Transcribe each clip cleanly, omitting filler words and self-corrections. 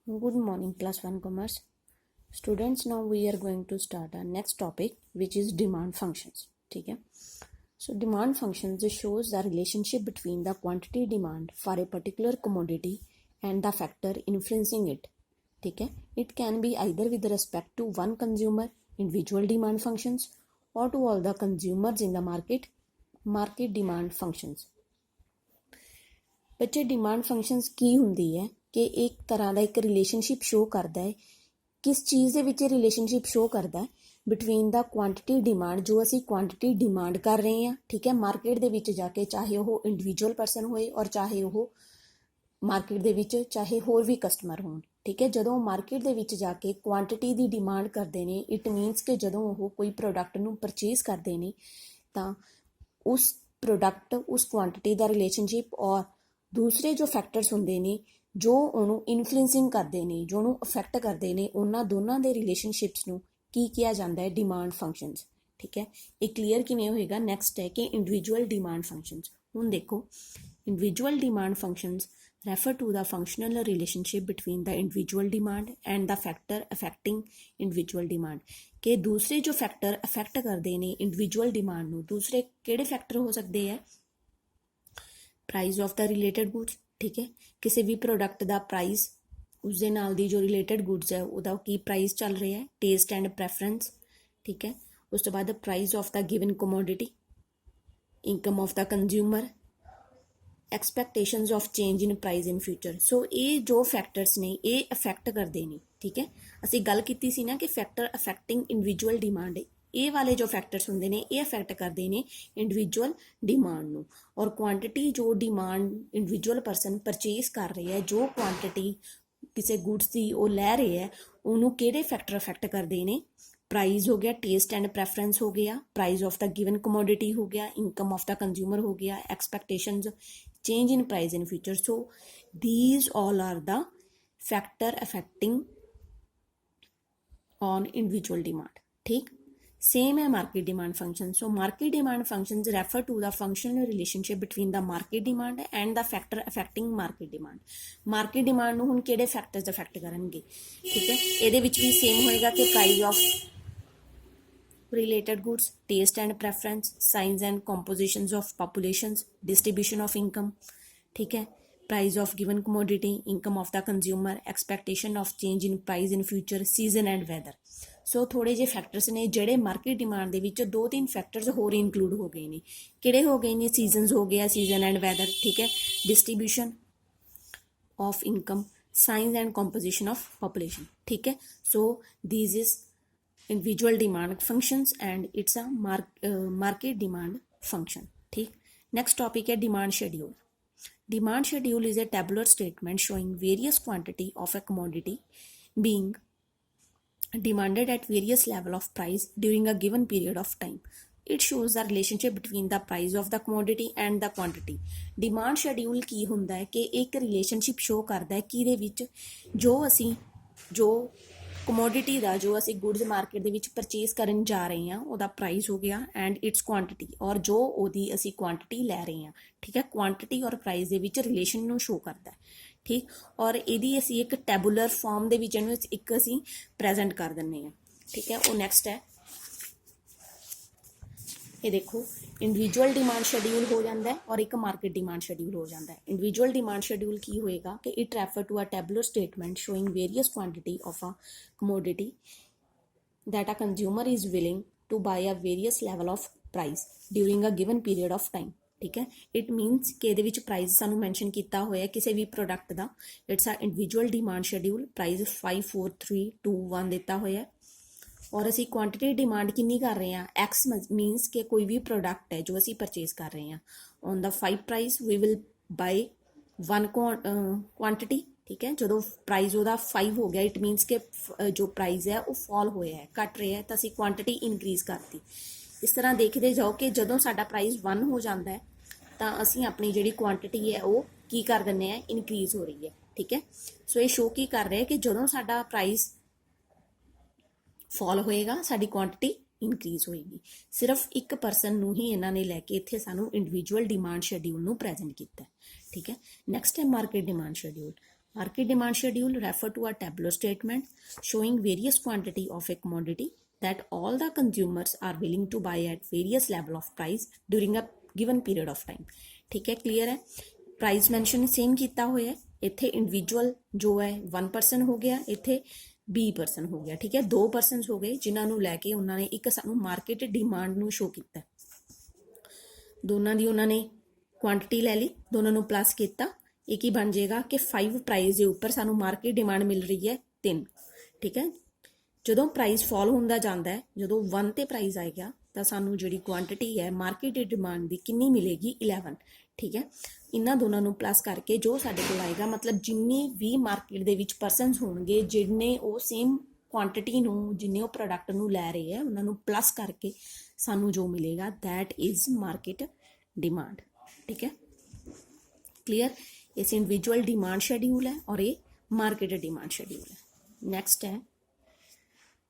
Good morning, class 1 commerce. Students, now we are going to start our next topic, which is demand functions. Okay. So demand functions shows the relationship between the quantity demand for a particular commodity and the factor influencing it. Okay. It can be either with respect to one consumer, individual demand functions, or to all the consumers in the market demand functions. ਬੱਚੇ demand functions ਕੀ ਹੁੰਦੀ ਹੈ ਕਿ ਇੱਕ ਤਰ੍ਹਾਂ ਦਾ ਇੱਕ relationship show ਕਰਦਾ ਹੈ। ਕਿਸ ਚੀਜ਼ ਦੇ ਵਿੱਚ ਇਹ ਰਿਲੇਸ਼ਨਸ਼ਿਪ ਸ਼ੋ ਕਰਦਾ ਹੈ? ਬਿਟਵੀਨ ਦਾ ਕੁਆਂਟਿਟੀ ਡਿਮਾਂਡ, ਜੋ ਅਸੀਂ ਕੁਆਂਟਿਟੀ ਡਿਮਾਂਡ ਕਰ ਰਹੇ ਹਾਂ, ਠੀਕ ਹੈ, ਮਾਰਕੀਟ ਦੇ ਵਿੱਚ ਜਾ ਕੇ, ਚਾਹੇ ਉਹ ਇੰਡੀਵਿਜੂਅਲ ਪਰਸਨ ਹੋਏ ਔਰ ਚਾਹੇ ਉਹ ਮਾਰਕੀਟ ਦੇ ਵਿੱਚ ਚਾਹੇ ਹੋਰ ਵੀ ਕਸਟਮਰ ਹੋਣ, ਠੀਕ ਹੈ। ਜਦੋਂ ਮਾਰਕੀਟ ਦੇ ਵਿੱਚ ਜਾ ਕੇ ਕੁਆਂਟਿਟੀ ਦੀ ਡਿਮਾਂਡ ਕਰਦੇ ਨੇ, ਇਟ ਮੀਨਸ ਕਿ ਜਦੋਂ ਉਹ ਕੋਈ ਪ੍ਰੋਡਕਟ ਨੂੰ ਪਰਚੇਜ਼ ਕਰਦੇ ਨੇ ਤਾਂ ਉਸ ਪ੍ਰੋਡਕਟ, ਉਸ ਕੁਆਂਟਿਟੀ ਦਾ ਰਿਲੇਸ਼ਨਸ਼ਿਪ ਔਰ ਦੂਸਰੇ ਜੋ ਫੈਕਟਰਸ ਹੁੰਦੇ ਨੇ ਜੋ ਉਹਨੂੰ ਇਨਫਲੂਐਂਸਿੰਗ ਕਰਦੇ ਨੇ, ਜੋ ਉਹਨੂੰ ਅਫੈਕਟ ਕਰਦੇ ਨੇ, ਉਹਨਾਂ ਦੋਨਾਂ ਦੇ ਰਿਲੇਸ਼ਨਸ਼ਿਪਸ ਨੂੰ ਕੀ ਕਿਹਾ ਜਾਂਦਾ ਹੈ? ਡਿਮਾਂਡ ਫੰਕਸ਼ਨਸ, ਠੀਕ ਹੈ। ਇਹ ਕਲੀਅਰ ਕਿਵੇਂ ਹੋਏਗਾ? ਨੈਕਸਟ ਹੈ ਕਿ ਇੰਡੀਵਿਜੂਅਲ ਡਿਮਾਂਡ ਫੰਕਸ਼ਨਸ। ਹੁਣ ਦੇਖੋ, individual demand functions refer to the functional relationship between the individual demand and the factor affecting individual demand, ਕਿ ਦੂਸਰੇ ਜੋ ਫੈਕਟਰ ਅਫੈਕਟ ਕਰਦੇ ਨੇ ਇੰਡੀਵਿਜੂਅਲ ਡਿਮਾਂਡ ਨੂੰ, ਦੂਸਰੇ ਕਿਹੜੇ ਫੈਕਟਰ ਹੋ ਸਕਦੇ ਹੈ? Price of the related goods, ਠੀਕ ਹੈ, ਕਿਸੇ ਵੀ ਪ੍ਰੋਡਕਟ ਦਾ ਪ੍ਰਾਈਸ, ਉਸਦੇ ਨਾਲ ਦੀ ਜੋ ਰਿਲੇਟਡ ਗੁਡਸ ਹੈ ਉਹਦਾ ਕੀ ਪ੍ਰਾਈਸ ਚੱਲ ਰਿਹਾ ਹੈ, ਟੇਸਟ ਐਂਡ ਪ੍ਰੈਫਰੈਂਸ, ਠੀਕ ਹੈ। ਉਸ ਤੋਂ ਬਾਅਦ price of the given commodity, income of the consumer, expectations of change in price in future. So ਇਹ ਜੋ ਫੈਕਟਰਸ ਨੇ ਇਹ ਅਫੈਕਟ ਕਰਦੇ ਨੇ, ਠੀਕ ਹੈ। ਅਸੀਂ ਗੱਲ ਕੀਤੀ ਸੀ ਨਾ ਕਿ ਫੈਕਟਰ ਅਫੈਕਟਿੰਗ ਇੰਡੀਵਿਜੂਅਲ ਡਿਮਾਂਡ, ਇਹ ਵਾਲੇ ਜੋ ਫੈਕਟਰਸ ਹੁੰਦੇ ਨੇ ਇਹ ਅਫੈਕਟ ਕਰਦੇ ਨੇ ਇੰਡੀਵਿਜੂਅਲ ਡਿਮਾਂਡ ਨੂੰ। ਔਰ ਕੁਆਂਟਿਟੀ ਜੋ ਡਿਮਾਂਡ ਇੰਡੀਵਿਜੂਅਲ ਪਰਸਨ ਪਰਚੇਸ ਕਰ ਰਿਹਾ ਹੈ, ਜੋ ਕੁਆਂਟਿਟੀ ਕਿਸੇ ਗੁੱਡਸ ਦੀ ਉਹ ਲੈ ਰਿਹਾ ਹੈ, ਉਹਨੂੰ ਕਿਹੜੇ ਫੈਕਟਰ ਅਫੈਕਟ ਕਰਦੇ ਨੇ? ਪ੍ਰਾਈਸ ਹੋ ਗਿਆ, ਟੇਸਟ ਐਂਡ ਪ੍ਰੈਫਰੈਂਸ ਹੋ ਗਿਆ, price of the given commodity ਹੋ ਗਿਆ, ਇਨਕਮ ਆਫ ਦਾ ਕੰਜ਼ਿਊਮਰ ਹੋ ਗਿਆ, expectations, change in price in future. So these all are the factor affecting on individual demand. ठीक, same है market demand function. So market demand functions refer to the functional relationship between the market demand and the factor affecting market demand. market demand ਨੂੰ ਹੁਣ ਕਿਹੜੇ factors affect ਕਰਨਗੇ? ਠੀਕ ਹੈ, ਇਹਦੇ ਵਿੱਚ ਵੀ same ਹੋਏਗਾ ਕਿ price of related goods, taste and preference, signs and compositions of populations, distribution of income, ठीक है, price of given commodity, income of the consumer, expectation of change in price in future, season and weather. ਸੋ ਥੋੜੇ ਜਿਹੇ factors ਨੇ ਜਿਹੜੇ market demand ਦੇ ਵਿੱਚ 2-3 factors ਹੋਰ include ਹੋ ਗਏ ਨੇ। ਕਿਹੜੇ ਹੋ ਗਏ ਨੇ? ਸੀਜ਼ਨਸ ਹੋ ਗਿਆ, ਸੀਜ਼ਨ ਐਂਡ ਵੈਦਰ, ਠੀਕ ਹੈ, distribution of income, sinus and composition of population, ਠੀਕ ਹੈ। So these is individual demand functions and it's a market demand function. ठीक, next topic है demand schedule. Demand schedule is a tabular statement showing various quantity of a commodity being demanded at various level of price during a given period of time. It shows the relationship between the price of the commodity and the quantity. Demand schedule ਕੀ ਹੁੰਦਾ ਹੈ ਕਿ ਇੱਕ relationship show ਕਰਦਾ ਹੈ ਕਿਹਦੇ ਵਿੱਚ, ਜੋ ਅਸੀਂ ਜੋ ਕਮੋਡਿਟੀ ਦਾ, ਜੋ ਅਸੀਂ ਗੁੱਡਸ ਮਾਰਕੀਟ ਦੇ ਵਿੱਚ ਪਰਚੇਸ ਕਰਨ ਜਾ ਰਹੇ ਹਾਂ, ਉਹਦਾ ਪ੍ਰਾਈਸ ਹੋ ਗਿਆ ਐਂਡ ਇਟਸ ਕੁਆਂਟਿਟੀ, ਔਰ ਜੋ ਉਹਦੀ ਅਸੀਂ ਕੁਆਂਟਿਟੀ ਲੈ ਰਹੇ ਹਾਂ, ਠੀਕ ਹੈ। ਕੁਆਂਟਿਟੀ ਔਰ ਪ੍ਰਾਈਸ ਦੇ ਵਿੱਚ ਰਿਲੇਸ਼ਨ ਨੂੰ ਸ਼ੋ ਕਰਦਾ ਹੈ, ਠੀਕ। ਔਰ ਇਹਦੀ ਅਸੀਂ ਇੱਕ ਟੈਬੂਲਰ ਫਾਰਮ ਦੇ ਵਿੱਚ ਇਹਨੂੰ ਇੱਕ ਅਸੀਂ ਪ੍ਰੈਜ਼ੈਂਟ ਕਰ ਦਿੰਦੇ ਹਾਂ, ਠੀਕ ਹੈ। ਉਹ ਨੈਕਸਟ ਹੈ, ਇਹ ਦੇਖੋ, ਇੰਡੀਵਿਜੂਅਲ ਡਿਮਾਂਡ ਸ਼ੈਡਿਊਲ ਹੋ ਜਾਂਦਾ ਹੈ ਔਰ ਇੱਕ ਮਾਰਕੀਟ ਡਿਮਾਂਡ ਸ਼ੈਡਿਊਲ ਹੋ ਜਾਂਦਾ ਹੈ। ਇੰਡੀਵਿਜੂਅਲ ਡਿਮਾਂਡ ਸ਼ੈਡਿਊਲ ਕੀ ਹੋਏਗਾ ਕਿ it refer to a tabular statement showing various quantity of a commodity that a consumer is willing to buy a various level of price during a given period of time, ਠੀਕ ਹੈ। It means ਕਿ ਇਹਦੇ ਵਿੱਚ price ਸਾਨੂੰ mention ਕੀਤਾ ਹੋਇਆ ਕਿਸੇ ਵੀ product the. It's ਆ ਇੰਡੀਵਿਜੂਅਲ ਡਿਮਾਂਡ ਸ਼ੈਡਿਊਲ, ਪ੍ਰਾਈਸ 5 4 3 2 1 ਦਿੱਤਾ ਹੋਇਆ, ਔਰ ਅਸੀਂ ਕੁਆਂਟਿਟੀ ਡਿਮਾਂਡ ਕਿੰਨੀ ਕਰ ਰਹੇ ਹਾਂ? ਐਕਸ ਮੀਨਸ ਕਿ ਕੋਈ ਵੀ ਪ੍ਰੋਡਕਟ ਹੈ ਜੋ ਅਸੀਂ ਪਰਚੇਸ ਕਰ ਰਹੇ ਹਾਂ, on the 5 price we will buy 1 quantity, ਠੀਕ ਹੈ। ਜਦੋਂ ਪ੍ਰਾਈਸ ਉਹਦਾ 5 ਹੋ ਗਿਆ, ਇਟ ਮੀਨਸ ਕਿ ਜੋ ਪ੍ਰਾਈਸ ਹੈ ਉਹ ਫਾਲ ਹੋਇਆ ਹੈ, ਘਟ ਰਿਹਾ ਹੈ, ਤਾਂ ਅਸੀਂ ਕੁਆਂਟਿਟੀ ਇਨਕਰੀਜ਼ ਕਰਤੀ। ਇਸ ਤਰ੍ਹਾਂ ਦੇਖਦੇ ਜਾਓ ਕਿ ਜਦੋਂ ਸਾਡਾ ਪ੍ਰਾਈਸ 1 ਹੋ ਜਾਂਦਾ ਹੈ ਤਾਂ ਅਸੀਂ ਆਪਣੀ ਜਿਹੜੀ ਕੁਆਂਟਿਟੀ ਹੈ ਉਹ ਕੀ ਕਰ ਦਿੰਦੇ ਹਾਂ? ਇਨਕਰੀਜ਼ ਹੋ ਰਹੀ ਹੈ, ਠੀਕ ਹੈ। ਸੋ ਇਹ ਸ਼ੋ ਕੀ ਕਰ ਰਿਹਾ ਕਿ ਜਦੋਂ ਸਾਡਾ ਪ੍ਰਾਈਸ ਫਾਲ ਹੋਏਗਾ ਸਾਡੀ ਕੁਆਂਟਿਟੀ ਇਨਕਰੀਜ਼ ਹੋਏਗੀ। ਸਿਰਫ ਇੱਕ ਪਰਸਨ ਨੂੰ ਹੀ ਇਹਨਾਂ ਨੇ ਲੈ ਕੇ ਇੱਥੇ ਸਾਨੂੰ ਇੰਡੀਵਿਜੂਅਲ ਡਿਮਾਂਡ ਸ਼ੈਡਿਊਲ ਨੂੰ ਪ੍ਰੈਜ਼ੈਂਟ ਕੀਤਾ, ਠੀਕ ਹੈ। ਨੈਕਸਟ ਹੈ market demand schedule. Market demand schedule refer to a tabular statement showing various quantity of a commodity that all the consumers are willing to buy at various level of price during a given period of time. ठीक है, clear है। Price mention same किया हुआ है, इत्थे individual जो है 1 person हो गया, इत्थे बी पर्सन हो गया। ठीक है, 2 पर्सन हो गए जिन्होंने लैके उन्होंने एक सानू मार्केट डिमांड नू शो किया, दोनों की उन्होंने क्वांटिटी लै ली, दोनों प्लस किया, एक ही बन जाएगा कि 5 प्राइस के उपर सानू मार्केट डिमांड मिल रही है 3। ठीक है, जो प्राइस फॉल होंदा जांदा है, जो 1 ते प्राइस आएगा तो सानू जिहड़ी क्वांटिटी है मार्केट डिमांड की कितनी मिलेगी 11। ठीक है, इन्हां दोनों नू प्लस करके जो साडे कोल आएगा, मतलब जिन्नी भी मार्केट दे विच परसनस होणगे जिन्ने वो सेम क्वांटिटी नू जिन्ने वो प्रोडक्ट नू लै रहे हैं उन्हां नू प्लस करके सानू जो मिलेगा दैट इज़ मार्केट डिमांड। ठीक है, क्लियर। इस इंडिविजुअल डिमांड शेड्यूल है और ये मार्केट डिमांड शेड्यूल है। नेक्स्ट है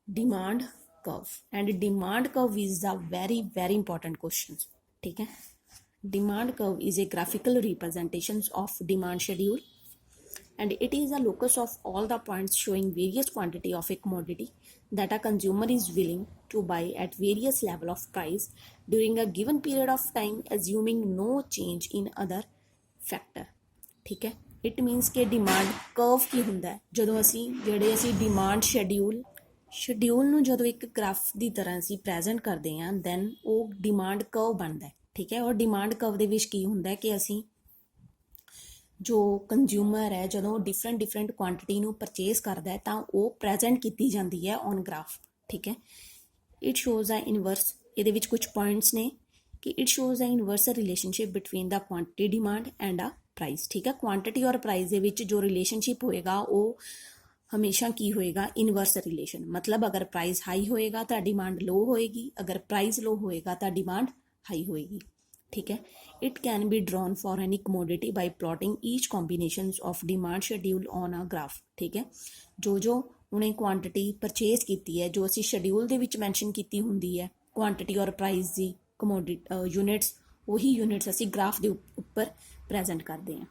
demand curve, and demand curve is a very important question. ठीक है, demand curve is a graphical representation of demand schedule and it is a locus of all the points showing various quantity of a commodity that a consumer is willing to buy at various level of price during a given period of time assuming no change in other factor। ठीक है, it मीनस कि demand curve की हुंदा है जदों असी जिहड़े असी डिमांड शेड्यूल नूं जदों एक ग्राफ की तरह असी प्रेजेंट करते हैं दैन वो डिमांड कर्व बनता है। ठीक है, और डिमांड कर्व दे विच की हुंदा है कि असी जो कंज्यूमर है जो डिफरेंट क्वांटिटी नूं परचेज करता है तो वो प्रेजेंट की जाती है ऑन ग्राफ। ठीक है, इट शोज़ अ इनवर्स, ये कुछ पॉइंट्स ने कि it shows a inverse relationship between the quantity demand and a price. ठीक है, क्वांटिटी और प्राइस दे विच जो रिलेशनशिप होएगा वो हमेशा की होएगा इनवर्स रिलेशन, मतलब अगर प्राइस हाई होएगा तो डिमांड लो होएगी, अगर प्राइस लो होएगा तो डिमांड हाई होएगी। ठीक है, it can be drawn for any commodity bye plotting each combination of demand schedule on a graph. ठीक है, जो उन्हें क्वांटिटी परचेज की है जो असी शेड्यूल दे विच मैंशन की होंदी है क्वांटिटी और प्राइस की कमोडिटी यूनिट्स, वही यूनिट्स असी ग्राफ के उपर प्रेजेंट करते हैं।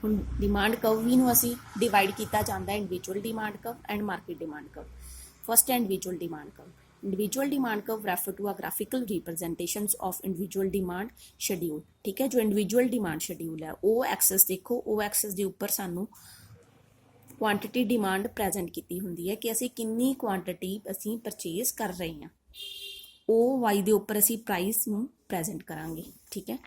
हुण डिमांड कर्व भी असी डिवाइड किया जाता है individual demand curve and market demand curve. First है individual demand curve. Individual demand curve refer to a graphical representation of individual demand schedule. ठीक है, जो इंडिविजुअल डिमांड शेड्यूल है वो एक्सेस देखो, वो एक्सेस के उपर सानू क्वांटिटी डिमांड प्रेजेंट की होंदी है कि असी कितनी क्वांटिटी असी परचेज कर रहे हैं, ओ वाई के उपर असी प्राइस नू प्रेजेंट करांगे। ठीक है,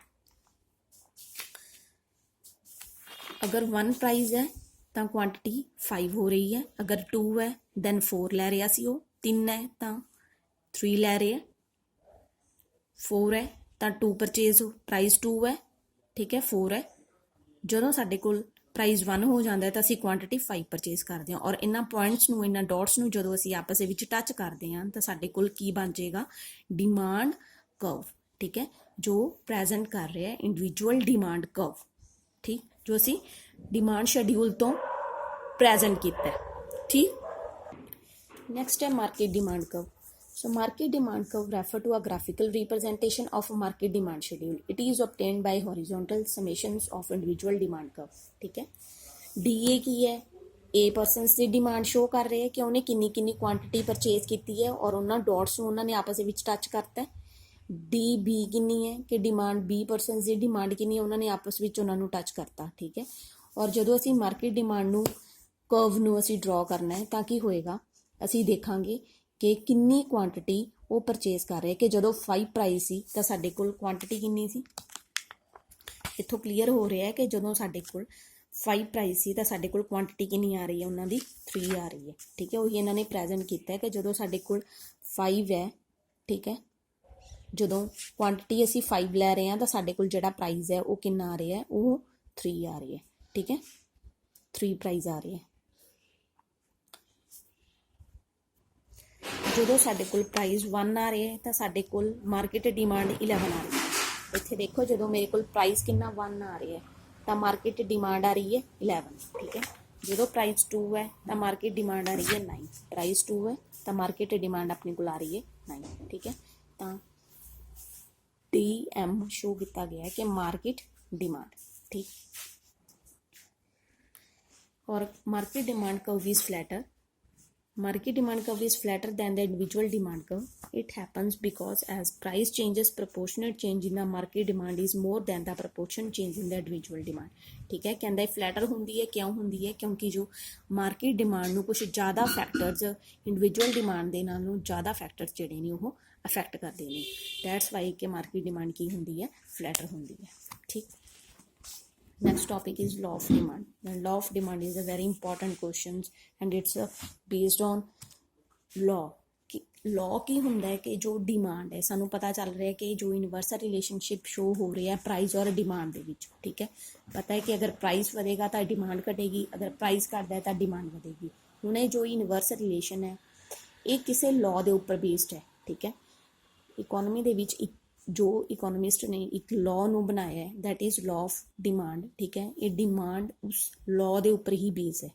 अगर 1 प्राइस है तो क्वांटिटी 5 हो रही है, अगर 2 है दैन 4 लै रहा सी, 3 है तो 3 लै रहे हैं, 4 है तो 2 परचेज हो, प्राइस 2 है। ठीक है, 4 है, जो साडे कोल प्राइस 1 हो जाता है तो असी क्वांटिटी 5 परचेज करते हैं, और इन्हां पॉइंट्स नूं इन्हां डॉट्स नूं जदों असी आपस विच टच करते हैं तो साडे कोल की बन जाएगा डिमांड कर्व। ठीक है, जो प्रेजेंट कर रहा है इंडिविजुअल डिमांड कर्व। ठीक, जो असी डिमांड शेड्यूल तो प्रेजेंट किया है। ठीक, नेक्स्ट है market demand curve. So market demand curve refer to a graphical representation of a market demand schedule. It is obtained by horizontal summations of individual demand curve. ठीक है, DA की है, A persons की demand show कर रहे हैं कि उन्हें किन्नी क्वांटिटी परचेज की है और उन्होंने डॉट्स उन्होंने आपस में टच करता है। डी बी किन्नी है कि डिमांड बी पर्सनस की डिमांड किन्नी है उन्होंने आपस में उन्होंने टच करता। ठीक है, और जो असी मार्केट डिमांड नू कर्व नू असी ड्रॉ करना है तो की होएगा, असी देखांगे कि किन्नी क्वांटिटी वो परचेज कर रहे कि जो 5 प्राइस सी तो साडे कोल क्वांटिटी किन्नी सी। इत्थों क्लीयर हो रहा है कि जो साडे कोल 5 प्राइस सी तो साडे कोल क्वांटिटी किन्नी आ रही है, उन्होंने 3 आ रही है। ठीक है, वही इन्होंने प्रेजेंट किया है कि जो साडे कोल 5 है, ठीक है, जो क्वांटिटी असी 5 लै रहे हैं तो साडे कोल जिहड़ा प्राइस है वो किन्ना आ रहा है, वो 3 आ रही है। ठीक है, 3 प्राइस आ रहे हैं। जो साडे कोल प्राइस 1 आ रहे हैं तो साडे कोल मार्केट डिमांड 11 आ रही है। इत्थे देखो जो मेरे कोल प्राइस कितना 1 आ रही है तो मार्केट डिमांड आ रही है 11। ठीक है, जो प्राइस 2 है तो मार्केट डिमांड आ रही है 9, प्राइस 2 है तो मार्केट डिमांड अपने को आ रही है 9। ठीक है, तो DM शो किया गया है कि मार्केट डिमांड। ठीक, or market demand curve is flatter. Market demand curve is flatter than the individual demand curve. It happens because as price changes, proportionate change in the market demand is more than the proportion change in the individual demand. ठीक है, कहता है flatter होंगी है, क्यों होंगी है, क्योंकि जो मार्केट डिमांड ਨੂੰ कुछ ज़्यादा फैक्टर्स इंडिविजुअल डिमांड ਦੇ ਨਾਲੋਂ ज़्यादा फैक्टर्स ਜਿਹੜੇ ਨੇ ਉਹ ਅਫੈਕਟ ਕਰਦੇ ਨੇ। ਦੈਟਸ ਵਾਈ ਕਿ ਮਾਰਕੀਟ ਡਿਮਾਂਡ ਕੀ ਹੁੰਦੀ ਹੈ, ਫਲੈਟਰ ਹੁੰਦੀ ਹੈ। ਠੀਕ। Next topic is law of demand. The law of demand is a very important question and it's based on law. law ਕੀ ਹੁੰਦਾ ਹੈ ਕਿ ਜੋ ਡਿਮਾਂਡ ਹੈ, ਸਾਨੂੰ ਪਤਾ ਚੱਲ ਰਿਹਾ ਕਿ ਜੋ ਯੂਨੀਵਰਸਲ ਰਿਲੇਸ਼ਨਸ਼ਿਪ ਸ਼ੋ ਹੋ ਰਿਹਾ ਪ੍ਰਾਈਸ ਔਰ ਡਿਮਾਂਡ ਦੇ ਵਿੱਚ। ਠੀਕ ਹੈ, ਪਤਾ ਹੈ ਕਿ ਅਗਰ ਪ੍ਰਾਈਸ ਵਧੇਗਾ ਤਾਂ ਡਿਮਾਂਡ ਘਟੇਗੀ, ਅਗਰ ਪ੍ਰਾਈਸ ਘਟਦਾ ਹੈ ਤਾਂ ਡਿਮਾਂਡ ਵਧੇਗੀ। ਹੁਣ ਇਹ ਜੋ ਯੂਨੀਵਰਸਲ ਰਿਲੇਸ਼ਨ ਹੈ ਇਹ ਕਿਸੇ ਲਾਅ ਦੇ ਉੱਪਰ ਬੇਸਡ ਹੈ। ਠੀਕ ਹੈ, ਇਕੋਨਮੀ ਦੇ ਵਿੱਚ ਇੱਕ ਜੋ ਇਕੋਨੋਮਿਸਟ ਨੇ ਇੱਕ ਲਾਅ ਨੂੰ ਬਣਾਇਆ ਹੈ, that is law of demand. ਠੀਕ ਹੈ, ਇਹ ਡਿਮਾਂਡ ਉਸ ਲਾਅ ਦੇ ਉੱਪਰ ਹੀ ਬੇਸ ਹੈ।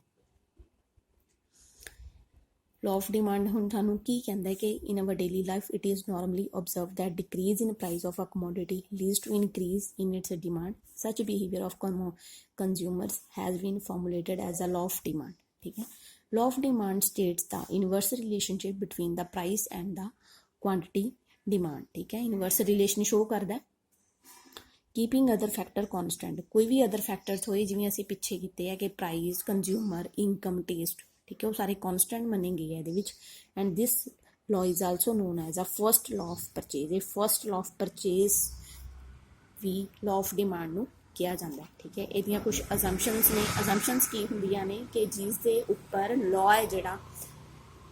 law of demand ਹੁਣ ਤੁਹਾਨੂੰ ਕੀ ਕਹਿੰਦਾ ਹੈ ਕਿ in our daily life it is normally observed that decrease in price of a commodity leads to increase in its demand. Such behavior of consumers has been formulated as a law of demand. ठीक है, law of demand states the inverse relationship between the price and the quantity demand. ठीक है, inverse relation show करदा है keeping other factor ਕੌਨਸਟੈਂਟ। ਕੋਈ ਵੀ other factors ਹੋਏ ਜਿਵੇਂ ਅਸੀਂ ਪਿੱਛੇ ਕੀਤੇ ਆ ਕਿ ਪ੍ਰਾਈਸ, ਕੰਜ਼ਿਊਮਰ, ਇਨਕਮ, ਟੇਸਟ, ਠੀਕ ਹੈ, ਉਹ ਸਾਰੇ ਕੌਨਸਟੈਂਟ ਮੰਨੇ ਗਏ ਆ ਇਹਦੇ ਵਿੱਚ। And this law is also known as a first law of purchase. ਇਹ ਫਸਟ ਲਾਅ ਆਫ ਪਰਚੇਜ਼ ਵੀ ਲਾਅ ਆਫ ਡਿਮਾਂਡ ਨੂੰ ਕਿਹਾ ਜਾਂਦਾ ਹੈ। ਠੀਕ ਹੈ, ਇਹਦੀਆਂ ਕੁਝ ਅਜ਼ੰਪਸ਼ਨਸ ਨੇ। ਅਜ਼ੰਪਸ਼ਨਸ ਕੀ ਹੁੰਦੀਆਂ ਨੇ ਕਿ ਜਿਸ ਦੇ ਉੱਪਰ ਲਾਅ ਹੈ ਜਿਹੜਾ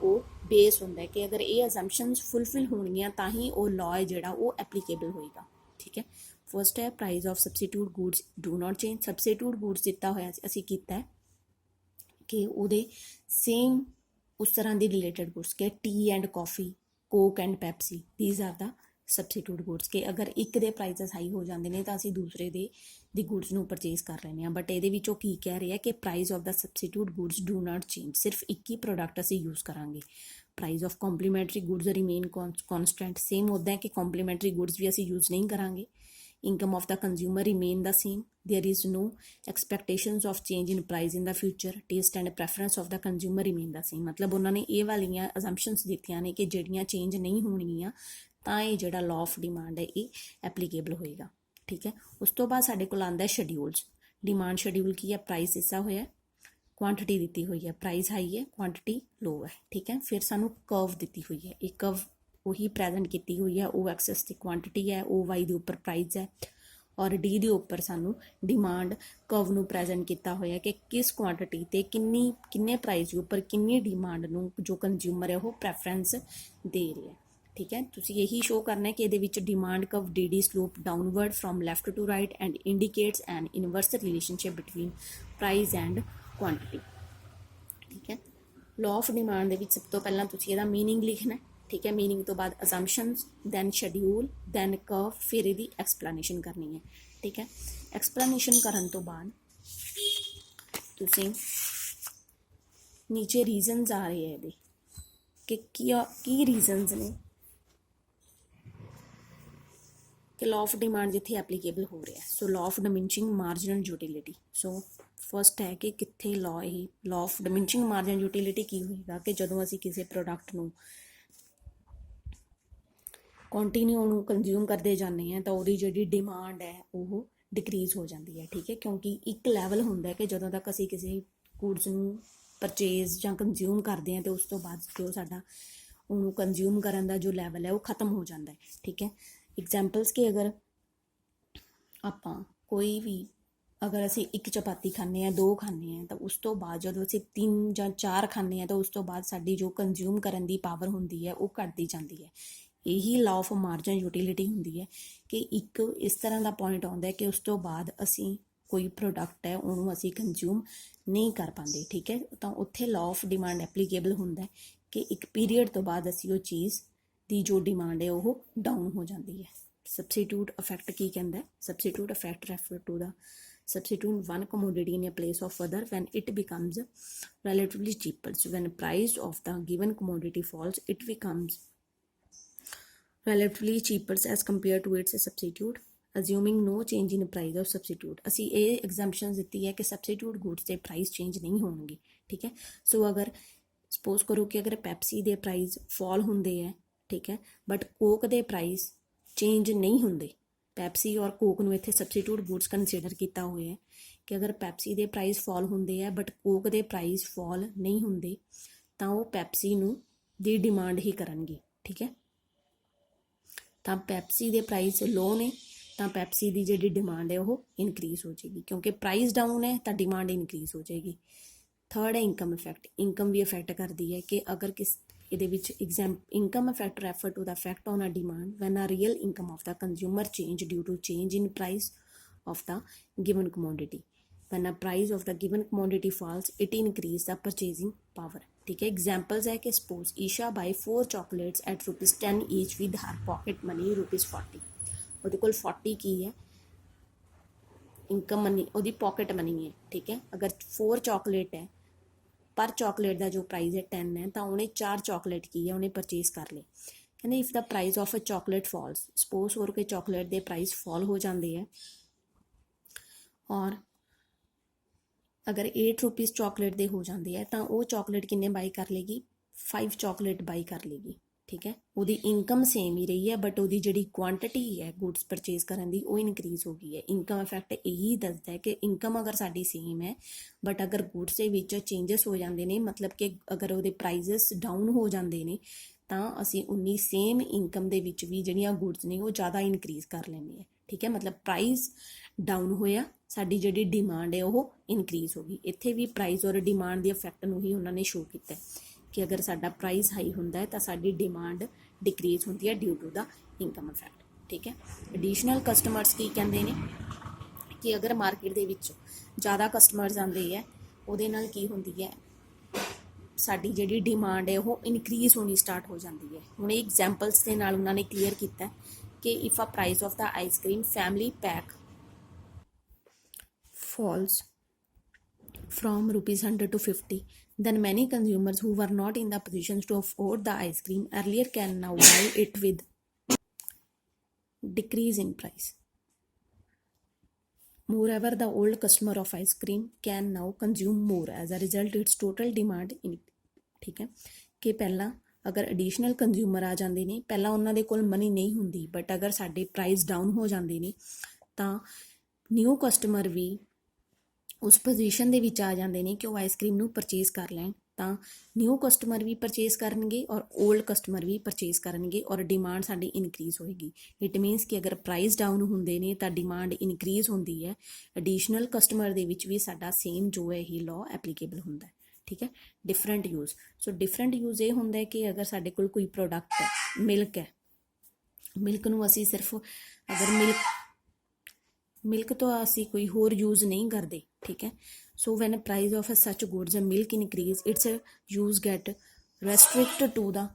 ਉਹ ਬੇਸ ਹੁੰਦਾ ਹੈ ਕਿ ਅਗਰ ਇਹ ਅਜ਼ੰਪਸ਼ਨਸ ਫੁਲਫਿਲ ਹੋਣਗੀਆਂ ਤਾਂ ਹੀ ਉਹ ਲਾਅ ਹੈ ਜਿਹੜਾ ਉਹ ਐਪਲੀਕੇਬਲ ਹੋਏਗਾ। ਠੀਕ ਹੈ, ਫਸਟ ਹੈ price of substitute goods do not change. Substitute goods ਦਿੱਤਾ ਹੋਇਆ ਅਸੀਂ ਕੀਤਾ ਕਿ ਉਹਦੇ ਸੇਮ ਉਸ ਤਰ੍ਹਾਂ ਦੀ ਰਿਲੇਟਡ ਗੁਡਸ ਕਿ tea and coffee, coke and Pepsi, these are the substitute goods ਕਿ ਅਗਰ ਇੱਕ ਦੇ ਪ੍ਰਾਈਸਿਸ ਹਾਈ ਹੋ ਜਾਂਦੇ ਨੇ ਤਾਂ ਅਸੀਂ ਦੂਸਰੇ ਦੀ ਗੁਡਸ ਨੂੰ ਪਰਚੇਜ਼ ਕਰ ਲੈਂਦੇ ਹਾਂ। ਬਟ ਇਹਦੇ ਵਿੱਚ ਉਹ ਕੀ ਕਹਿ ਰਿਹਾ ਕਿ price of the substitute goods do not change. ਸਿਰਫ ਇੱਕ ਹੀ ਪ੍ਰੋਡਕਟ ਅਸੀਂ ਯੂਜ਼ ਕਰਾਂਗੇ। Price of complementary goods remain constant. Same ਉੱਦਾਂ ਹੈ ਕਿ ਕੰਪਲੀਮੈਂਟਰੀ ਗੁਡਸ ਵੀ ਅਸੀਂ ਯੂਜ਼ ਨਹੀਂ ਕਰਾਂਗੇ। Income of the consumer remain the same. There is no expectations of change in price in the future. Taste and preference of the consumer remain the same. मतलब उन्होंने ये वालियां assumptions ਦਿੱਤੀਆਂ ਨੇ ਕਿ ਜਿਹੜੀਆਂ ਚੇਂਜ ਨਹੀਂ ਹੋਣਗੀਆਂ ਤਾਂ ਇਹ ਜਿਹੜਾ law of demand ਹੈ ਇਹ ਐਪਲੀਕੇਬਲ ਹੋਏਗਾ। ਠੀਕ ਹੈ, ਉਸ ਤੋਂ ਬਾਅਦ ਸਾਡੇ ਕੋਲ ਆਉਂਦਾ ਸ਼ਡਿਊਲਸ। ਡਿਮਾਂਡ ਸ਼ਡਿਊਲ ਕੀ ਹੈ? ਪ੍ਰਾਈਸ ਦਿੱਤਾ ਹੋਇਆ, ਕੁਆਂਟੀਟੀ ਦਿੱਤੀ ਹੋਈ ਹੈ, ਪ੍ਰਾਈਸ ਹਾਈ ਹੈ, ਕੁਆਂਟੀਟੀ ਲੋ ਹੈ। ਠੀਕ ਹੈ, ਫਿਰ ਸਾਨੂੰ ਕਰਵ ਦਿੱਤੀ ਹੋਈ ਹੈ। ਇਹ ਕਰਵ ਉਹੀ ਪ੍ਰੈਜੈਂਟ ਕੀਤੀ ਹੋਈ ਹੈ। ਉਹ ਐਕਸੈਸ ਦੀ ਕੁਆਂਟੀਟੀ ਹੈ, ਉਹ ਵਾਈ ਦੇ ਉੱਪਰ ਪ੍ਰਾਈਸ ਹੈ ਔਰ ਡੀ ਦੇ ਉੱਪਰ ਸਾਨੂੰ ਡਿਮਾਂਡ ਕਰਵ ਨੂੰ ਪ੍ਰੈਜੈਂਟ ਕੀਤਾ ਹੋਇਆ ਕਿ ਕਿਸ ਕੁਆਂਟੀਟੀ ਤੇ ਕਿੰਨੇ ਪ੍ਰਾਈਸ ਦੇ ਉੱਪਰ ਕਿੰਨੀ ਡਿਮਾਂਡ ਨੂੰ ਜੋ ਕੰਜ਼ਿਊਮਰ ਹੈ ਉਹ ਪ੍ਰੈਫਰੈਂਸ ਦੇ ਰਿਹਾ। ਠੀਕ ਹੈ, ਤੁਸੀਂ ਇਹੀ ਸ਼ੋ ਕਰਨਾ ਹੈ ਕਿ ਇਹਦੇ ਵਿੱਚ demand curve D slope downward from left to right and indicates an inverse relationship between price and quantity. ਠੀਕ ਹੈ, ਲਾਅ ਆਫ ਡਿਮਾਂਡ ਦੇ ਵਿੱਚ ਸਭ ਤੋਂ ਪਹਿਲਾਂ ਤੁਸੀਂ ਇਹਦਾ ਮੀਨਿੰਗ ਲਿਖਣਾ। ਠੀਕ ਹੈ, ਮੀਨਿੰਗ ਤੋਂ ਬਾਅਦ ਅਜ਼ੰਪਸ਼ਨਸ, ਦੈਨ ਸ਼ਡਿਊਲ, ਦੈਨ ਕਰਵ, ਫਿਰ ਇਹਦੀ ਐਕਸਪਲੇਨੇਸ਼ਨ ਕਰਨੀ ਹੈ। ਠੀਕ ਹੈ, ਐਕਸਪਲੇਨੇਸ਼ਨ ਕਰਨ ਤੋਂ ਬਾਅਦ ਤੁਸੀਂ ਨੀਚੇ ਰੀਜ਼ਨਸ ਆ ਰਹੇ ਹੈ ਇਹਦੇ ਕਿ ਕੀ ਰੀਜ਼ਨਸ ਨੇ ਕਿ ਲਾਅ ਆਫ ਡਿਮਾਂਡ ਜਿੱਥੇ ਐਪਲੀਕੇਬਲ ਹੋ ਰਿਹਾ। So law of diminishing marginal utility. So first ਹੈ ਕਿ ਕਿੱਥੇ law of diminishing marginal utility ਕੀ ਹੋਏਗਾ ਕਿ ਜਦੋਂ ਅਸੀਂ ਕਿਸੇ ਪ੍ਰੋਡਕਟ ਨੂੰ ਕੰਟੀਨਿਊ ਨੂੰ ਕੰਜ਼ਿਊਮ ਕਰਦੇ ਜਾਂਦੇ ਹਾਂ ਤਾਂ ਉਹਦੀ ਜਿਹੜੀ ਡਿਮਾਂਡ ਹੈ ਉਹ ਡਿਕਰੀਜ਼ ਹੋ ਜਾਂਦੀ ਹੈ। ਠੀਕ ਹੈ, ਕਿਉਂਕਿ ਇੱਕ ਲੈਵਲ ਹੁੰਦਾ ਕਿ ਜਦੋਂ ਤੱਕ ਅਸੀਂ ਕਿਸੇ ਗੁਡਸ ਨੂੰ ਪਰਚੇਜ਼ ਜਾਂ ਕੰਜ਼ਿਊਮ ਕਰਦੇ ਹਾਂ ਅਤੇ ਉਸ ਤੋਂ ਬਾਅਦ ਜੋ ਸਾਡਾ ਉਹਨੂੰ ਕੰਜ਼ਿਊਮ ਕਰਨ ਦਾ ਜੋ ਲੈਵਲ ਹੈ ਉਹ ਖਤਮ ਹੋ ਜਾਂਦਾ ਹੈ। ਠੀਕ ਹੈ, ਐਗਜ਼ਾਮਪਲਸ ਕਿ ਅਗਰ ਆਪਾਂ ਕੋਈ ਵੀ ਅਗਰ ਅਸੀਂ ਇੱਕ ਚਪਾਤੀ ਖਾਂਦੇ ਹਾਂ, 2 ਖਾਂਦੇ ਹਾਂ ਤਾਂ ਉਸ ਤੋਂ ਬਾਅਦ ਜਦੋਂ ਅਸੀਂ 3 ਜਾਂ 4 ਖਾਂਦੇ ਹਾਂ ਤਾਂ ਉਸ ਤੋਂ ਬਾਅਦ ਸਾਡੀ ਜੋ ਕੰਜ਼ਿਊਮ ਕਰਨ ਦੀ ਪਾਵਰ ਹੁੰਦੀ ਹੈ ਉਹ ਘਟਦੀ ਜਾਂਦੀ ਹੈ। ਇਹੀ ਲਾਅ ਆਫ ਮਾਰਜਨ ਯੂਟਿਲਿਟੀ ਹੁੰਦੀ ਹੈ ਕਿ ਇੱਕ ਇਸ ਤਰ੍ਹਾਂ ਦਾ ਪੁਆਇੰਟ ਆਉਂਦਾ ਕਿ ਉਸ ਤੋਂ ਬਾਅਦ ਅਸੀਂ ਕੋਈ ਪ੍ਰੋਡਕਟ ਹੈ ਉਹਨੂੰ ਅਸੀਂ ਕੰਜ਼ਿਊਮ ਨਹੀਂ ਕਰ ਪਾਉਂਦੇ। ਠੀਕ ਹੈ, ਤਾਂ ਉੱਥੇ ਲਾਅ ਆਫ ਡਿਮਾਂਡ ਐਪਲੀਕੇਬਲ ਹੁੰਦਾ ਕਿ ਇੱਕ ਪੀਰੀਅਡ ਤੋਂ ਬਾਅਦ ਅਸੀਂ ਉਹ ਚੀਜ਼ ਦੀ ਜੋ ਡਿਮਾਂਡ ਹੈ ਉਹ ਡਾਊਨ ਹੋ ਜਾਂਦੀ ਹੈ। ਸਬਸਟੀਟਿਊਟ ਇਫੈਕਟ ਕੀ ਕਹਿੰਦਾ? Substitute effect refer to the substitute one commodity in a place of other when it becomes relatively cheaper. So when price of the given commodity falls, it becomes relatively cheaper as compared to its substitute. Assuming no change in price of substitute. ਅਸੀਂ ਇਹ exemption ਦਿੱਤੀ ਹੈ ਕਿ substitute goods ਦੇ price change ਨਹੀਂ ਹੋਣਗੇ, ਠੀਕ ਹੈ। ਸੋ ਅਗਰ ਸਪੋਜ਼ ਕਰੋ ਕਿ ਅਗਰ ਪੈਪਸੀ ਦੇ ਪ੍ਰਾਈਸ ਫਾਲ ਹੁੰਦੇ ਹੈ, ਠੀਕ ਹੈ, ਬਟ ਕੋਕ ਦੇ ਪ੍ਰਾਈਸ ਚੇਂਜ ਨਹੀਂ ਹੁੰਦੇ। ਪੈਪਸੀ ਔਰ ਕੋਕ ਨੂੰ ਇੱਥੇ ਸਬਸਟੀਟਿਊਟ ਗੁੱਡਸ ਕੰਸੀਡਰ ਕੀਤਾ ਹੋਇਆ ਹੈ ਕਿ ਅਗਰ ਪੈਪਸੀ ਦੇ ਪ੍ਰਾਈਸ ਫਾਲ ਹੁੰਦੇ ਆ ਬਟ ਕੋਕ ਦੇ ਪ੍ਰਾਈਸ ਫਾਲ ਨਹੀਂ ਹੁੰਦੇ ਤਾਂ ਉਹ ਪੈਪਸੀ ਨੂੰ ਦੀ ਡਿਮਾਂਡ ਹੀ ਕਰਨਗੇ, ਠੀਕ ਹੈ। ਤਾਂ ਪੈਪਸੀ ਦੇ ਪ੍ਰਾਈਸ ਲੋ ਨੇ ਤਾਂ ਪੈਪਸੀ ਦੀ ਜਿਹੜੀ ਡਿਮਾਂਡ ਹੈ ਉਹ ਇਨਕਰੀਜ਼ ਹੋ ਜਾਏਗੀ, ਕਿਉਂਕਿ ਪ੍ਰਾਈਸ ਡਾਊਨ ਹੈ ਤਾਂ ਡਿਮਾਂਡ ਇਨਕਰੀਜ਼ ਹੋ ਜਾਏਗੀ। ਥਰਡ ਹੈ ਇਨਕਮ ਇਫੈਕਟ। ਇਨਕਮ ਵੀ ਇਫੈਕਟ ਕਰਦੀ ਹੈ ਕਿ ਅਗਰ ਇਹਦੇ ਵਿੱਚ income effect refer to the effect on a demand when a real income of the consumer change due to change in price of the given commodity. When a price of the given commodity falls it increase the purchasing power, ਠੀਕ ਹੈ। Examples है कि suppose Isha buy 4 chocolates at ₹10 each with her pocket money ₹40। ਉਹਦੇ ਕੋਲ 40 ਕੀ ਹੈ income money, ਉਹਦੀ pocket money ਹੈ, ਠੀਕ ਹੈ। ਅਗਰ 4 ਚੋਕਲੇਟ ਹੈ, ਪਰ ਚੋਕਲੇਟ ਦਾ ਜੋ ਪ੍ਰਾਈਸ ਹੈ 10 ਹੈ, ਤਾਂ ਉਹਨੇ 4 ਚੋਕਲੇਟ ਕੀ ਹੈ ਉਹਨੇ ਪਰਚੇਜ਼ ਕਰ ਲਏ। ਕਹਿੰਦੇ if the price of a chocolate falls, suppose ਹੋਰ ਕੋਈ ਚੋਕਲੇਟ ਦੇ ਪ੍ਰਾਈਸ ਫਾਲ ਹੋ ਜਾਂਦੇ ਹੈ ਔਰ ਅਗਰ 8 ਰੁਪੀਜ਼ ਚੋਕਲੇਟ ਦੇ ਹੋ ਜਾਂਦੇ ਹੈ ਤਾਂ ਉਹ ਚੋਕਲੇਟ ਕਿੰਨੇ ਬਾਈ ਕਰ ਲੇਗੀ? 5 ਚੋਕਲੇਟ ਬਾਈ ਕਰ ਲੇਗੀ, ਠੀਕ ਹੈ। ਉਹਦੀ ਇਨਕਮ ਸੇਮ ਹੀ ਰਹੀ ਹੈ ਬਟ ਉਹਦੀ ਜਿਹੜੀ ਕੁਆਂਟਿਟੀ ਹੈ ਗੁੱਡਸ ਪਰਚੇਜ਼ ਕਰਨ ਦੀ ਉਹ ਇਨਕਰੀਜ਼ ਹੋ ਗਈ ਹੈ। ਇਨਕਮ ਇਫੈਕਟ ਇਹੀ ਦੱਸਦਾ ਹੈ ਕਿ ਇਨਕਮ ਅਗਰ ਸਾਡੀ ਸੇਮ ਹੈ ਬਟ ਅਗਰ ਗੁੱਡਸ ਦੇ ਵਿੱਚ ਚੇਂਜਸ ਹੋ ਜਾਂਦੇ ਨੇ, ਮਤਲਬ ਕਿ ਅਗਰ ਉਹਦੇ ਪ੍ਰਾਈਜ਼ਸ ਡਾਊਨ ਹੋ ਜਾਂਦੇ ਨੇ ਤਾਂ ਅਸੀਂ ਉਨੀ ਸੇਮ ਇਨਕਮ ਦੇ ਵਿੱਚ ਵੀ ਜਿਹੜੀਆਂ ਗੁੱਡਸ ਨੇ ਉਹ ਜ਼ਿਆਦਾ ਇਨਕਰੀਜ਼ ਕਰ ਲੈਂਦੇ ਹਾਂ, ਠੀਕ ਹੈ। ਮਤਲਬ ਪ੍ਰਾਈਸ ਡਾਊਨ ਹੋਇਆ, ਸਾਡੀ ਜਿਹੜੀ ਡਿਮਾਂਡ ਹੈ ਉਹ ਇਨਕਰੀਜ਼ ਹੋ ਗਈ। ਇੱਥੇ ਵੀ ਪ੍ਰਾਈਸ ਔਰ ਡਿਮਾਂਡ ਦੀ ਇਫੈਕਟ ਨੂੰ ਹੀ ਉਹਨਾਂ ਨੇ ਸ਼ੋ ਕੀਤਾ ਕਿ ਅਗਰ ਸਾਡਾ ਪ੍ਰਾਈਸ ਹਾਈ ਹੁੰਦਾ ਹੈ ਤਾਂ ਸਾਡੀ ਡਿਮਾਂਡ ਡਿਕਰੀਜ਼ ਹੁੰਦੀ ਹੈ due to the income effect, ਠੀਕ ਹੈ। ਐਡੀਸ਼ਨਲ ਕਸਟਮਰਸ ਕੀ ਕਹਿੰਦੇ ਨੇ ਕਿ ਅਗਰ ਮਾਰਕੀਟ ਦੇ ਵਿੱਚ ਜ਼ਿਆਦਾ ਕਸਟਮਰਸ ਆਉਂਦੇ ਹੈ ਉਹਦੇ ਨਾਲ ਕੀ ਹੁੰਦੀ ਹੈ, ਸਾਡੀ ਜਿਹੜੀ ਡਿਮਾਂਡ ਹੈ ਉਹ ਇਨਕਰੀਜ਼ ਹੋਣੀ ਸਟਾਰਟ ਹੋ ਜਾਂਦੀ ਹੈ। ਹੁਣ ਇਹ ਐਗਜ਼ਾਮਪਲਸ ਦੇ ਨਾਲ ਉਹਨਾਂ ਨੇ ਕਲੀਅਰ ਕੀਤਾ ਕਿ if a price of the ice cream family pack falls from ₹100 to 50, then many consumers who were not in the positions to afford the ice cream earlier can now buy it with decrease in price. Moreover, the old customer of ice cream can now consume more. As a result, its total demand in, ठीक है, कि ਪਹਿਲਾਂ ਅਗਰ additional consumer ਆ ਜਾਂਦੇ ਨੇ, ਪਹਿਲਾਂ ਉਹਨਾਂ ਦੇ ਕੋਲ ਮਨੀ ਨਹੀਂ ਹੁੰਦੀ ਬਟ ਅਗਰ ਸਾਡੇ ਪ੍ਰਾਈਸ ਡਾਊਨ ਹੋ ਜਾਂਦੇ ਨੇ ਤਾਂ ਨਿਊ ਕਸਟਮਰ ਵੀ ਉਸ ਪੋਜੀਸ਼ਨ ਦੇ ਵਿੱਚ ਆ ਜਾਂਦੇ ਨੇ ਕਿ ਉਹ ਆਈਸਕ੍ਰੀਮ ਨੂੰ ਪਰਚੇਜ਼ ਕਰ ਲੈਣ, ਤਾਂ ਨਿਊ ਕਸਟਮਰ ਵੀ ਪਰਚੇਜ਼ ਕਰਨਗੇ ਔਰ ਓਲਡ ਕਸਟਮਰ ਵੀ ਪਰਚੇਜ਼ ਕਰਨਗੇ ਔਰ ਡਿਮਾਂਡ ਸਾਡੀ ਇਨਕਰੀਜ਼ ਹੋਏਗੀ। ਇਟ ਮੀਨਸ ਕਿ ਅਗਰ ਪ੍ਰਾਈਸ ਡਾਊਨ ਹੁੰਦੇ ਨੇ ਤਾਂ ਡਿਮਾਂਡ ਇਨਕਰੀਜ਼ ਹੁੰਦੀ ਹੈ। ਐਡੀਸ਼ਨਲ ਕਸਟਮਰ ਦੇ ਵਿੱਚ ਵੀ ਸਾਡਾ ਸੇਮ ਜੋ ਹੈ ਇਹ ਲਾਅ ਐਪਲੀਕੇਬਲ ਹੁੰਦਾ ਹੈ, ਠੀਕ ਹੈ। ਡਿਫਰੈਂਟ ਯੂਜ਼, ਸੋ ਡਿਫਰੈਂਟ ਯੂਜ਼ ਇਹ ਹੁੰਦਾ ਹੈ ਕਿ ਅਗਰ ਸਾਡੇ ਕੋਲ ਕੋਈ ਪ੍ਰੋਡਕਟ ਹੈ, ਮਿਲਕ ਹੈ, ਮਿਲਕ ਨੂੰ ਅਸੀਂ ਸਿਰਫ ਅਗਰ ਮਿਲਕ ਤੋਂ ਅਸੀਂ ਕੋਈ ਹੋਰ ਯੂਜ਼ ਨਹੀਂ ਕਰਦੇ, ਠੀਕ ਹੈ। So when price of such goods milk increase its use get restrict to the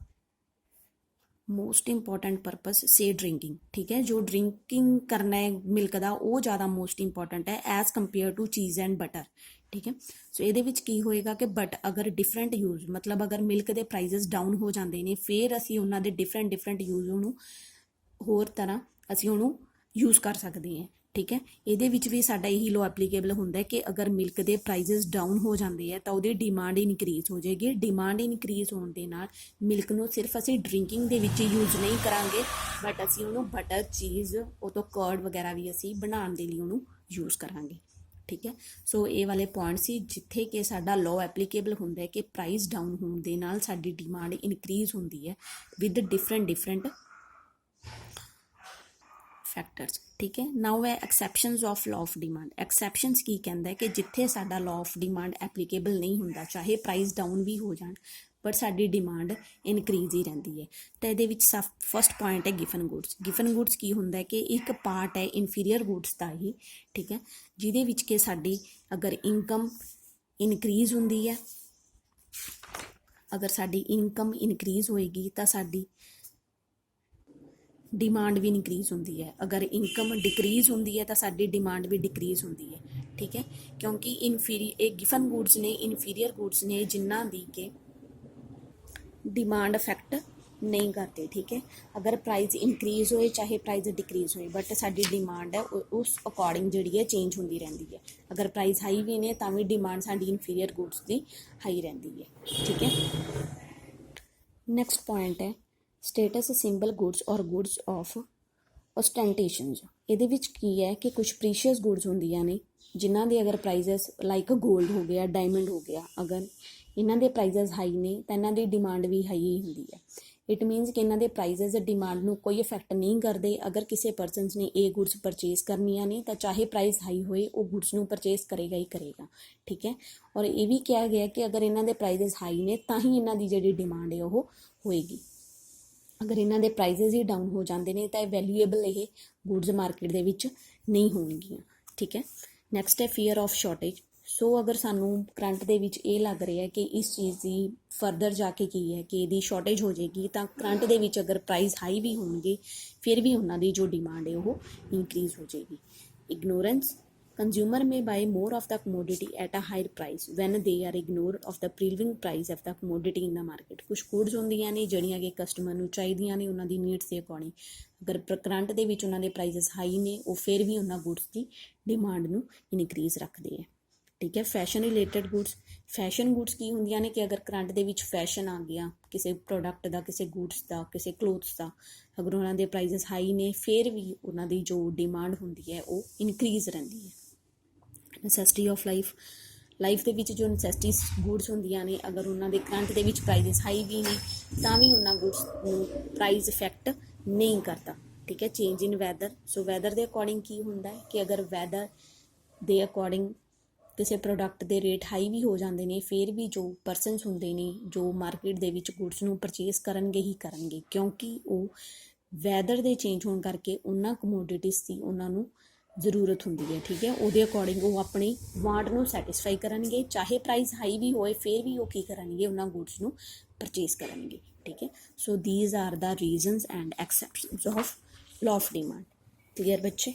most important purpose say drinking, ਠੀਕ ਹੈ। ਜੋ ਡਰਿੰਕਿੰਗ ਕਰਨਾ ਹੈ ਮਿਲਕ ਦਾ ਉਹ ਜ਼ਿਆਦਾ ਮੋਸਟ ਇੰਪੋਰਟੈਂਟ ਹੈ ਐਜ਼ ਕੰਪੇਅਰ ਟੂ ਚੀਜ਼ ਐਂਡ ਬਟਰ, ਠੀਕ ਹੈ। ਸੋ ਇਹਦੇ ਵਿੱਚ ਕੀ ਹੋਏਗਾ ਕਿ ਬਟ ਅਗਰ ਡਿਫਰੈਂਟ ਯੂਜ਼, ਮਤਲਬ ਅਗਰ ਮਿਲਕ ਦੇ ਪ੍ਰਾਈਜ਼ਸ ਡਾਊਨ ਹੋ ਜਾਂਦੇ ਨੇ ਫਿਰ ਅਸੀਂ ਉਹਨਾਂ ਦੇ ਡਿਫਰੈਂਟ ਯੂਜ਼ ਨੂੰ ਹੋਰ ਤਰ੍ਹਾਂ ਅਸੀਂ ਉਹਨੂੰ ਯੂਜ਼ ਕਰ ਸਕਦੇ ਹਾਂ, ਠੀਕ ਹੈ। ਇਹਦੇ ਵਿੱਚ ਵੀ ਸਾਡਾ ਇਹੀ ਲਾਅ ਐਪਲੀਕੇਬਲ ਹੁੰਦਾ ਕਿ ਅਗਰ ਮਿਲਕ ਦੇ ਪ੍ਰਾਈਜ਼ਸ ਡਾਊਨ ਹੋ ਜਾਂਦੇ ਆ ਤਾਂ ਉਹਦੀ ਡਿਮਾਂਡ ਇਨਕਰੀਜ਼ ਹੋ ਜਾਏਗੀ। ਡਿਮਾਂਡ ਇਨਕਰੀਜ਼ ਹੋਣ ਦੇ ਨਾਲ ਮਿਲਕ ਨੂੰ ਸਿਰਫ ਅਸੀਂ ਡਰਿੰਕਿੰਗ ਦੇ ਵਿੱਚ ਯੂਜ਼ ਨਹੀਂ ਕਰਾਂਗੇ ਬਟ ਅਸੀਂ ਉਹਨੂੰ ਬਟਰ, ਚੀਜ਼, ਉਹ ਤੋਂ ਕਰਡ ਵਗੈਰਾ ਵੀ ਅਸੀਂ ਬਣਾਉਣ ਦੇ ਲਈ ਉਹਨੂੰ ਯੂਜ਼ ਕਰਾਂਗੇ, ਠੀਕ ਹੈ। ਸੋ ਇਹ ਵਾਲੇ ਪੁਆਇੰਟ ਸੀ ਜਿੱਥੇ ਕਿ ਸਾਡਾ ਲਾਅ ਐਪਲੀਕੇਬਲ ਹੁੰਦਾ ਹੈ ਕਿ ਪ੍ਰਾਈਸ ਡਾਊਨ ਹੋਣ ਦੇ ਨਾਲ ਸਾਡੀ ਡਿਮਾਂਡ ਇਨਕਰੀਜ਼ ਹੁੰਦੀ ਹੈ ਵਿਦ ਡਿਫਰੈਂਟ ਫੈਕਟਰਸ, ਠੀਕ ਹੈ। ਨਾਓ ਹੈ exceptions of law of demand. Exceptions ਕੀ ਕਹਿੰਦਾ ਹੈ ਕਿ ਜਿੱਥੇ ਸਾਡਾ ਲਾਅ ਆਫ ਡਿਮਾਂਡ ਐਪਲੀਕੇਬਲ ਨਹੀਂ ਹੁੰਦਾ, ਚਾਹੇ ਪ੍ਰਾਈਸ ਡਾਊਨ ਵੀ ਹੋ ਜਾਣ ਬਟ ਸਾਡੀ ਡਿਮਾਂਡ ਇਨਕਰੀਜ਼ ਹੀ ਰਹਿੰਦੀ ਹੈ। ਤਾਂ ਇਹਦੇ ਵਿੱਚ ਫਸਟ ਪੁਆਇੰਟ ਹੈ ਗਿਫਨ ਗੁੱਡਸ। ਗਿਫਨ ਗੁੱਡਸ ਕੀ ਹੁੰਦਾ ਹੈ ਕਿ ਇੱਕ ਪਾਰਟ ਹੈ ਇਨਫੀਰੀਅਰ ਗੁੱਡਸ ਦਾ ਹੀ, ਠੀਕ ਹੈ, ਜਿਹਦੇ ਵਿੱਚ ਕਿ ਸਾਡੀ ਅਗਰ ਇਨਕਮ ਇਨਕਰੀਜ਼ ਹੁੰਦੀ ਹੈ, ਅਗਰ ਸਾਡੀ ਇਨਕਮ ਇਨਕਰੀਜ਼ ਹੋਏਗੀ ਤਾਂ ਸਾਡੀ ਡਿਮਾਂਡ ਵੀ ਇਨਕਰੀਜ਼ ਹੁੰਦੀ ਹੈ। ਅਗਰ ਇਨਕਮ ਡਿਕਰੀਜ਼ ਹੁੰਦੀ ਹੈ ਤਾਂ ਸਾਡੀ ਡਿਮਾਂਡ ਵੀ ਡਿਕਰੀਜ਼ ਹੁੰਦੀ ਹੈ, ਠੀਕ ਹੈ। ਕਿਉਂਕਿ ਇਹ ਗਿਫਨ ਗੁੱਡਸ ਨੇ, ਇਨਫੀਰੀਅਰ ਗੁੱਡਸ ਨੇ ਜਿਨ੍ਹਾਂ ਦੀ ਕਿ ਡਿਮਾਂਡ ਇਫੈਕਟ नहीं करते। ठीक है, अगर प्राइस इंक्रीज़ होए चाहे प्राइस डिक्रीज़ होए, बट साडी डिमांड है उस अकॉर्डिंग जिहड़ी है चेंज होंदी रहिंदी है। अगर प्राइस हाई भी ने तां भी डिमांड साडी इनफीरियर गुड्स की हाई रहिंदी है। ठीक है, नैक्सट पॉइंट है स्टेटस ਸਿੰਬਲ ਗੁड्स ਔਰ ਗੁड्स ਆਫ ਓਸਟੈਂਟੇਸ਼ਨਸ। ਇਹਦੇ ਵਿੱਚ ਕੀ ਹੈ ਕਿ ਕੁਝ ਪ੍ਰੀਸ਼ੀਅਸ ਗੁड्स ਹੁੰਦੀਆਂ ਨੇ ਜਿਨ੍ਹਾਂ ਦੇ ਅਗਰ ਪ੍ਰਾਈਜ਼ਸ ਲਾਈਕ ਗੋਲਡ ਹੋ ਗਿਆ, ਡਾਇਮੰਡ ਹੋ ਗਿਆ, ਅਗਰ ਇਹਨਾਂ ਦੇ ਪ੍ਰਾਈਜ਼ਸ ਹਾਈ ਨੇ ਤਾਂ ਇਹਨਾਂ ਦੀ ਡਿਮਾਂਡ ਵੀ ਹਾਈ ਹੀ ਹੁੰਦੀ ਹੈ। ਇਟ ਮੀਨਸ ਕਿ ਇਹਨਾਂ ਦੇ ਪ੍ਰਾਈਜ਼ਸ ਡਿਮਾਂਡ ਨੂੰ ਕੋਈ ਇਫੈਕਟ ਨਹੀਂ ਕਰਦੇ। ਅਗਰ ਕਿਸੇ ਪਰਸਨਸ ਨੇ ਇਹ ਗੁड्स ਪਰਚੇਸ ਕਰਨੀਆਂ ਨੇ ਤਾਂ ਚਾਹੇ ਪ੍ਰਾਈਸ ਹਾਈ ਹੋਏ ਉਹ ਗੁड्स ਨੂੰ ਪਰਚੇਸ ਕਰੇਗਾ ਹੀ ਕਰੇਗਾ। ਠੀਕ ਹੈ, ਔਰ ਇਹ ਵੀ ਕਿਹਾ ਗਿਆ ਕਿ ਅਗਰ ਇਹਨਾਂ ਦੇ ਪ੍ਰਾਈਜ਼ਸ ਹਾਈ ਨੇ ਤਾਂ ਹੀ ਇਹਨਾਂ ਦੀ ਜਿਹੜੀ ਡਿਮਾਂਡ ਹੈ ਉਹ ਹੋਏਗੀ। ਅਗਰ ਇਹਨਾਂ ਦੇ ਪ੍ਰਾਈਜ਼ਸ ਹੀ ਡਾਊਨ ਹੋ ਜਾਂਦੇ ਨੇ ਤਾਂ ਇਹ ਵੈਲਿਊਏਬਲ ਇਹ ਗੁड्स ਮਾਰਕੀਟ ਦੇ ਵਿੱਚ ਨਹੀਂ ਹੋਣਗੀਆਂ। ਠੀਕ ਹੈ, ਨੈਕਸਟ ਹੈ ਫੀਅਰ ਆਫ ਸ਼ਾਰਟੇਜ। ਸੋ ਅਗਰ ਸਾਨੂੰ ਕਰੰਟ ਦੇ ਵਿੱਚ ਇਹ ਲੱਗ ਰਿਹਾ ਕਿ ਇਸ ਚੀਜ਼ ਦੀ ਫਰਦਰ ਜਾ ਕੇ ਕੀ ਹੈ ਕਿ ਇਹਦੀ ਸ਼ਾਰਟੇਜ ਹੋ ਜਾਏਗੀ, ਤਾਂ ਕਰੰਟ ਦੇ ਵਿੱਚ ਅਗਰ ਪ੍ਰਾਈਸ ਹਾਈ ਵੀ ਹੋਣਗੇ ਫਿਰ ਵੀ ਉਹਨਾਂ ਦੀ ਜੋ ਡਿਮਾਂਡ ਹੈ ਉਹ ਇਨਕਰੀਜ਼ ਹੋ ਜਾਏਗੀ। Ignorance, consumer may buy more of the commodity at a higher price when they are ignore of the prevailing price of the commodity in the market। ਕੁਛ ਗੁड्स ਹੁੰਦੀਆਂ ਨੇ ਜਿਹੜੀਆਂ ਕਿ ਕਸਟਮਰ ਨੂੰ ਚਾਹੀਦੀਆਂ ਨੇ ਉਹਨਾਂ ਦੀ ਨੀਡਸ ਦੇ ਅਕੋਰਡਿੰਗ। ਅਗਰ ਕਰੰਟ ਦੇ ਵਿੱਚ ਉਹਨਾਂ ਦੇ ਪ੍ਰਾਈਜ਼ਸ ਹਾਈ ਨੇ ਉਹ ਫਿਰ ਵੀ ਉਹਨਾਂ ਗੁड्स ਦੀ ਡਿਮਾਂਡ ਨੂੰ ਇਨਕਰੀਜ਼ ਰੱਖਦੇ ਹੈ। ਠੀਕ ਹੈ, ਫੈਸ਼ਨ ਰਿਲੇਟਡ ਗੁड्स। ਫੈਸ਼ਨ ਗੁड्स ਕੀ ਹੁੰਦੀਆਂ ਨੇ ਕਿ ਅਗਰ ਕਰੰਟ ਦੇ ਵਿੱਚ ਫੈਸ਼ਨ ਆ ਗਿਆ ਕਿਸੇ ਪ੍ਰੋਡਕਟ ਦਾ, ਕਿਸੇ ਗੁड्स ਦਾ, ਕਿਸੇ ਕਲੋਥਸ ਦਾ, ਅਗਰ ਉਹਨਾਂ ਦੇ ਪ੍ਰਾਈਜ਼ਸ ਹਾਈ ਨੇ ਫਿਰ ਵੀ ਉਹਨਾਂ ਦੀ ਜੋ ਡਿਮਾਂਡ ਹੁੰਦੀ ਹੈ ਉਹ ਇਨਕਰੀਜ਼ ਰਹਿੰਦੀ ਹੈ। ਨੈਸੈਸਿਟੀ ਆਫ ਲਾਈਫ ਦੇ ਵਿੱਚ ਜੋ ਨੈਸੈਸਿਟੀਜ਼ ਗੁड्स ਹੁੰਦੀਆਂ ਨੇ ਅਗਰ ਉਹਨਾਂ ਦੇ ਕਰੰਟ ਦੇ ਵਿੱਚ ਪ੍ਰਾਈਜ਼ਸ ਹਾਈ ਵੀ ਨੇ ਤਾਂ ਵੀ ਉਹਨਾਂ ਗੁड्स ਨੂੰ ਪ੍ਰਾਈਜ਼ ਇਫੈਕਟ ਨਹੀਂ ਕਰਦਾ। ਠੀਕ ਹੈ, ਚੇਂਜ ਇਨ ਵੈਦਰ। ਸੋ ਵੈਦਰ ਦੇ ਅਕੋਰਡਿੰਗ ਕੀ ਹੁੰਦਾ ਹੈ ਕਿ ਅਗਰ ਵੈਦਰ ਦੇ ਅਕੋਰਡਿੰਗ ਕਿਸੇ ਪ੍ਰੋਡਕਟ ਦੇ ਰੇਟ ਹਾਈ ਵੀ ਹੋ ਜਾਂਦੇ ਨੇ ਫਿਰ ਵੀ ਜੋ ਪਰਸਨਸ ਹੁੰਦੇ ਨੇ ਜੋ ਮਾਰਕੀਟ ਦੇ ਵਿੱਚ ਗੁड्स ਨੂੰ ਪਰਚੇਸ ਕਰਨਗੇ ਹੀ ਕਰਨਗੇ, ਕਿਉਂਕਿ ਉਹ ਵੈਦਰ ਦੇ ਚੇਂਜ ਹੋਣ ਕਰਕੇ ਉਹਨਾਂ ਕਮੋਡਿਟੀਜ਼ ਦੀ ਉਹਨਾਂ ਨੂੰ ਜ਼ਰੂਰਤ ਹੁੰਦੀ ਹੈ। ਠੀਕ ਹੈ, ਉਹਦੇ ਅਕੋਰਡਿੰਗ ਉਹ ਆਪਣੀ ਵਾਂਟ ਨੂੰ ਸੈਟਿਸਫਾਈ ਕਰਨਗੇ, ਚਾਹੇ ਪ੍ਰਾਈਸ ਹਾਈ ਵੀ ਹੋਏ ਫਿਰ ਵੀ ਉਹ ਕੀ ਕਰਨਗੇ ਉਹਨਾਂ ਗੁड्स ਨੂੰ ਪਰਚੇਸ ਕਰਨਗੇ। ਠੀਕ ਹੈ, so these are the reasons and exceptions of law of demand. Clear ਬੱਚੇ?